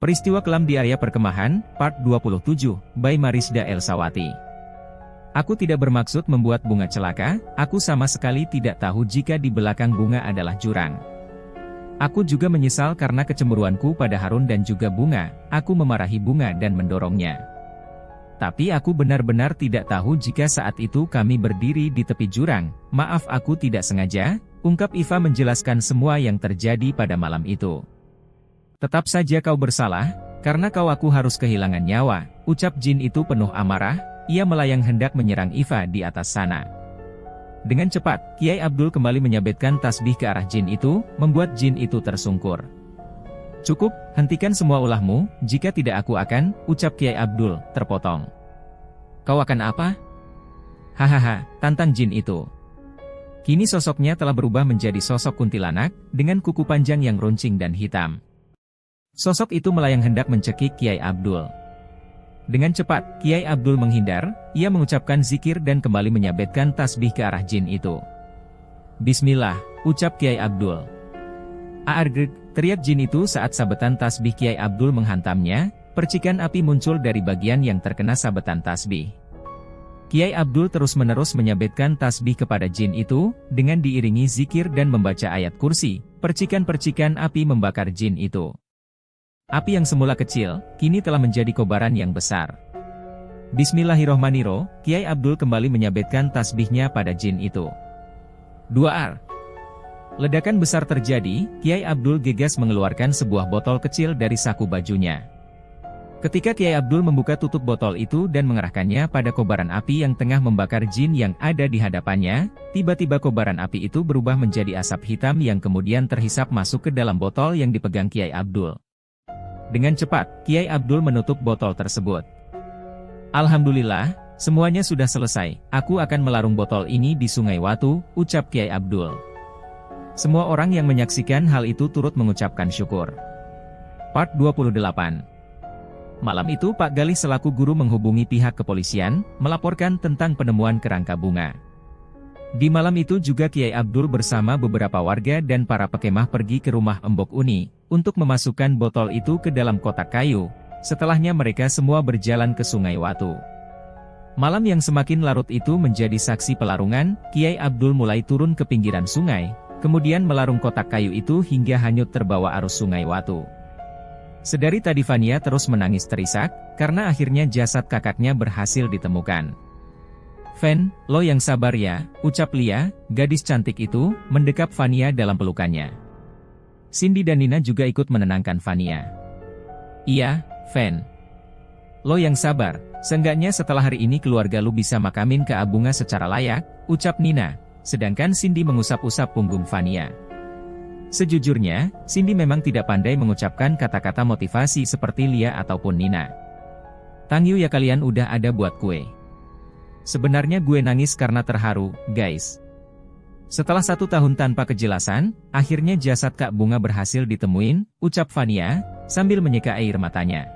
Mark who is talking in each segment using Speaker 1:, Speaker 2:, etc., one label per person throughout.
Speaker 1: Peristiwa kelam di area perkemahan, Part 27, by Marisda Elsawati. Aku tidak bermaksud membuat bunga celaka, aku sama sekali tidak tahu jika di belakang bunga adalah jurang. Aku juga menyesal karena kecemburuanku pada Harun dan juga bunga, aku memarahi bunga dan mendorongnya. Tapi aku benar-benar tidak tahu jika saat itu kami berdiri di tepi jurang, maaf aku tidak sengaja, ungkap Iva menjelaskan semua yang terjadi pada malam itu. Tetap saja kau bersalah, karena aku harus kehilangan nyawa, ucap jin itu penuh amarah, ia melayang hendak menyerang Iva di atas sana. Dengan cepat, Kiai Abdul kembali menyabetkan tasbih ke arah jin itu, membuat jin itu tersungkur. Cukup, hentikan semua ulahmu, jika tidak aku akan, ucap Kiai Abdul, terpotong. Kau akan apa? Hahaha, tantang jin itu. Kini sosoknya telah berubah menjadi sosok kuntilanak, dengan kuku panjang yang runcing dan hitam. Sosok itu melayang hendak mencekik Kiai Abdul. Dengan cepat, Kiai Abdul menghindar, ia mengucapkan zikir dan kembali menyabetkan tasbih ke arah jin itu. Bismillah, ucap Kiai Abdul. Aargeg, teriak jin itu saat sabetan tasbih Kiai Abdul menghantamnya, percikan api muncul dari bagian yang terkena sabetan tasbih. Kiai Abdul terus-menerus menyabetkan tasbih kepada jin itu, dengan diiringi zikir dan membaca ayat kursi, percikan-percikan api membakar jin itu. Api yang semula kecil, kini telah menjadi kobaran yang besar. Bismillahirrohmanirrohim, Kiai Abdul kembali menyabetkan tasbihnya pada jin itu. 2R. Ledakan besar terjadi, Kiai Abdul gegas mengeluarkan sebuah botol kecil dari saku bajunya. Ketika Kiai Abdul membuka tutup botol itu dan mengerahkannya pada kobaran api yang tengah membakar jin yang ada di hadapannya, tiba-tiba kobaran api itu berubah menjadi asap hitam yang kemudian terhisap masuk ke dalam botol yang dipegang Kiai Abdul. Dengan cepat, Kiai Abdul menutup botol tersebut. Alhamdulillah, semuanya sudah selesai, aku akan melarung botol ini di Sungai Watu, ucap Kiai Abdul. Semua orang yang menyaksikan hal itu turut mengucapkan syukur. Part 28. Malam itu Pak Galih selaku guru menghubungi pihak kepolisian, melaporkan tentang penemuan kerangka bunga. Di malam itu juga Kiai Abdul bersama beberapa warga dan para pekemah pergi ke rumah Embok Uni, untuk memasukkan botol itu ke dalam kotak kayu, setelahnya mereka semua berjalan ke Sungai Watu. Malam yang semakin larut itu menjadi saksi pelarungan, Kiai Abdul mulai turun ke pinggiran sungai, kemudian melarung kotak kayu itu hingga hanyut terbawa arus Sungai Watu. Sedari tadi Fania terus menangis terisak, karena akhirnya jasad kakaknya berhasil ditemukan. Fen, lo yang sabar ya, ucap Lia, gadis cantik itu, mendekap Fania dalam pelukannya. Cindy dan Nina juga ikut menenangkan Fania. Iya, Fen. Lo yang sabar, seenggaknya setelah hari ini keluarga lu bisa makamin ke Abunga secara layak, ucap Nina, sedangkan Cindy mengusap-usap punggung Fania. Sejujurnya, Cindy memang tidak pandai mengucapkan kata-kata motivasi seperti Lia ataupun Nina. Tangyu ya kalian udah ada buat kue. Sebenarnya gue nangis karena terharu, guys. Setelah 1 tahun tanpa kejelasan, akhirnya jasad Kak Bunga berhasil ditemuin, ucap Fania, sambil menyeka air matanya.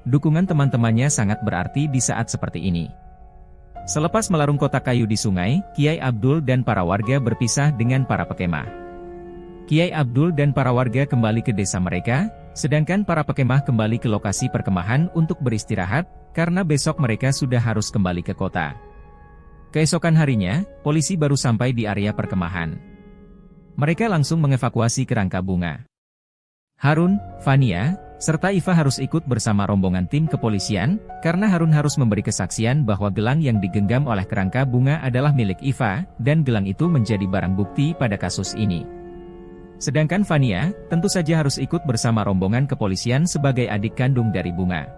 Speaker 1: Dukungan teman-temannya sangat berarti di saat seperti ini. Selepas melarung kotak kayu di sungai, Kiai Abdul dan para warga berpisah dengan para pekemah. Kiai Abdul dan para warga kembali ke desa mereka, sedangkan para pekemah kembali ke lokasi perkemahan untuk beristirahat, karena besok mereka sudah harus kembali ke kota. Keesokan harinya, polisi baru sampai di area perkemahan. Mereka langsung mengevakuasi kerangka bunga. Harun, Fania, serta Iva harus ikut bersama rombongan tim kepolisian, karena Harun harus memberi kesaksian bahwa gelang yang digenggam oleh kerangka bunga adalah milik Iva, dan gelang itu menjadi barang bukti pada kasus ini. Sedangkan Fania, tentu saja harus ikut bersama rombongan kepolisian sebagai adik kandung dari Bunga.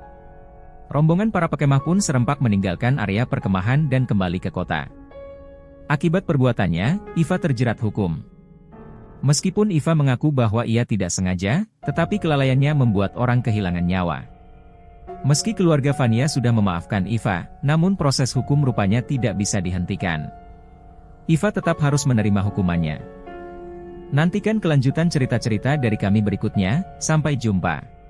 Speaker 1: Rombongan para pekemah pun serempak meninggalkan area perkemahan dan kembali ke kota. Akibat perbuatannya, Iva terjerat hukum. Meskipun Iva mengaku bahwa ia tidak sengaja, tetapi kelalaiannya membuat orang kehilangan nyawa. Meski keluarga Fania sudah memaafkan Iva, namun proses hukum rupanya tidak bisa dihentikan. Iva tetap harus menerima hukumannya. Nantikan kelanjutan cerita-cerita dari kami berikutnya, sampai jumpa.